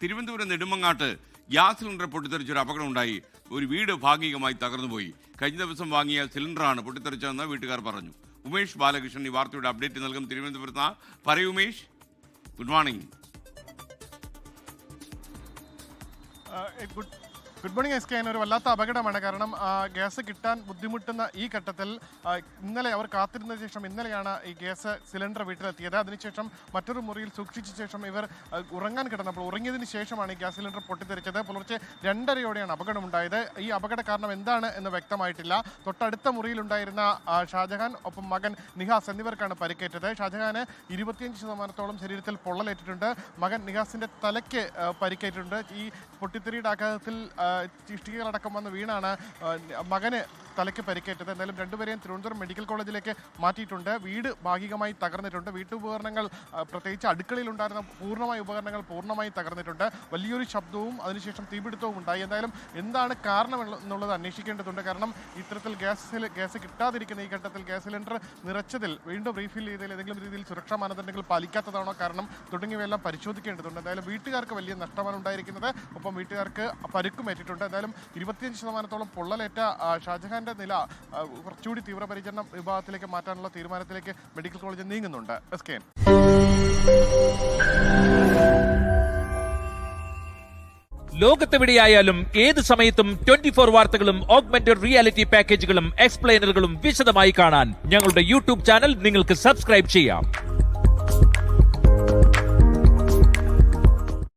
തിരുവനന്തപുരം നെടുമങ്ങാട്ട് gas cylinder പൊട്ടിത്തെറിച്ചൊരു അപകടമുണ്ടായി. ഒരു വീട് ഭാഗികമായി തകർന്നുപോയി. കഴിഞ്ഞ ദിവസം വാങ്ങിയ സിലിണ്ടറാണ് പൊട്ടിത്തെറിച്ചതെന്ന് വീട്ടുകാർ പറഞ്ഞു. ഉമേഷ് ബാലകൃഷ്ണൻ ഈ വാർത്തയുടെ അപ്ഡേറ്റ് നൽകും തിരുവനന്തപുരത്ത്. പറയൂ Umesh. Good morning. Good morning S K. ഒരു വല്ലാത്ത അപകടമാണ്. കാരണം ഗ്യാസ് കിട്ടാൻ ബുദ്ധിമുട്ടുന്ന ഈ ഘട്ടത്തിൽ ഇന്നലെ അവർ കാത്തിരുന്ന ശേഷം ഇന്നലെയാണ് ഈ ഗ്യാസ് സിലിണ്ടർ വീട്ടിലെത്തിയത്. അതിനുശേഷം മറ്റൊരു മുറിയിൽ സൂക്ഷിച്ച ശേഷം ഇവർ ഉറങ്ങാൻ കിടന്നപ്പോൾ ഉറങ്ങിയതിന് ശേഷമാണ് ഈ ഗ്യാസ് സിലിണ്ടർ പൊട്ടിത്തെറിച്ചത്. പുലർച്ചെ 2:30യോടെയാണ് അപകടമുണ്ടായത്. ഈ അപകട കാരണം എന്താണ് എന്ന് വ്യക്തമായിട്ടില്ല. തൊട്ടടുത്ത മുറിയിലുണ്ടായിരുന്ന ഷാജഹാൻ ഒപ്പം മകൻ നിഹാസ് എന്നിവർക്കാണ് പരിക്കേറ്റത്. ഷാജഹാന് 25% ശരീരത്തിൽ പൊള്ളലേറ്റിട്ടുണ്ട്. മകൻ നിഹാസിന്റെ തലയ്ക്ക് പരിക്കേറ്റിട്ടുണ്ട്. ഈ പൊട്ടിത്തെറിയുടെ ആഘാതത്തിൽ ഇഷ്ടികകളടക്കം വന്ന് വീണാണ് മകന് തലയ്ക്ക് പരിക്കേറ്റത്. എന്തായാലും രണ്ടുപേരെയും തിരുവനന്തപുരം മെഡിക്കൽ കോളേജിലേക്ക് മാറ്റിയിട്ടുണ്ട്. വീട് ഭാഗികമായി തകർന്നിട്ടുണ്ട്. വീട്ടുപകരണങ്ങൾ, പ്രത്യേകിച്ച് അടുക്കളയിലുണ്ടായിരുന്ന പൂർണ്ണമായ ഉപകരണങ്ങൾ പൂർണ്ണമായി തകർന്നിട്ടുണ്ട്. വലിയൊരു ശബ്ദവും അതിനുശേഷം തീപിടുത്തവും ഉണ്ടായി. എന്തായാലും എന്താണ് കാരണം എന്നുള്ളത് അന്വേഷിക്കേണ്ടതുണ്ട്. കാരണം ഇത്തരത്തിൽ ഗ്യാസ് കിട്ടാതിരിക്കുന്ന ഈ ഘട്ടത്തിൽ ഗ്യാസ് സിലിണ്ടർ നിറച്ചതിൽ വീണ്ടും റീഫിൽ ചെയ്തതിൽ ഏതെങ്കിലും രീതിയിൽ സുരക്ഷാ മാനദണ്ഡങ്ങൾ പാലിക്കാത്തതാണോ കാരണം തുടങ്ങിയവയെല്ലാം പരിശോധിക്കേണ്ടതുണ്ട്. എന്തായാലും വീട്ടുകാർക്ക് വലിയ നഷ്ടമാണ് ഉണ്ടായിരിക്കുന്നത്. ഒപ്പം വീട്ടുകാർക്ക് പരുക്കുമേറ്റിട്ടുണ്ട്. എന്തായാലും 25% പൊള്ളലേറ്റ ഷാജഹാന്റെ നില കുറച്ചുകൂടി തീവ്രപരിചരണ വിഭാഗത്തിലേക്ക് മാറ്റാനുള്ള തീരുമാനത്തിലേക്ക് മെഡിക്കൽ കോളേജ് നീങ്ങുന്നുണ്ട്. S K. ലോകത്തെവിടെയായാലും ഏത് സമയത്തും 24 വാർത്തകളും ഓഗ്മെന്റഡ് റിയാലിറ്റി പാക്കേജുകളും എക്സ്പ്ലെയിനറുകളും വിശദമായി കാണാൻ ഞങ്ങളുടെ യൂട്യൂബ് ചാനൽ നിങ്ങൾക്ക് സബ്സ്ക്രൈബ് ചെയ്യാം.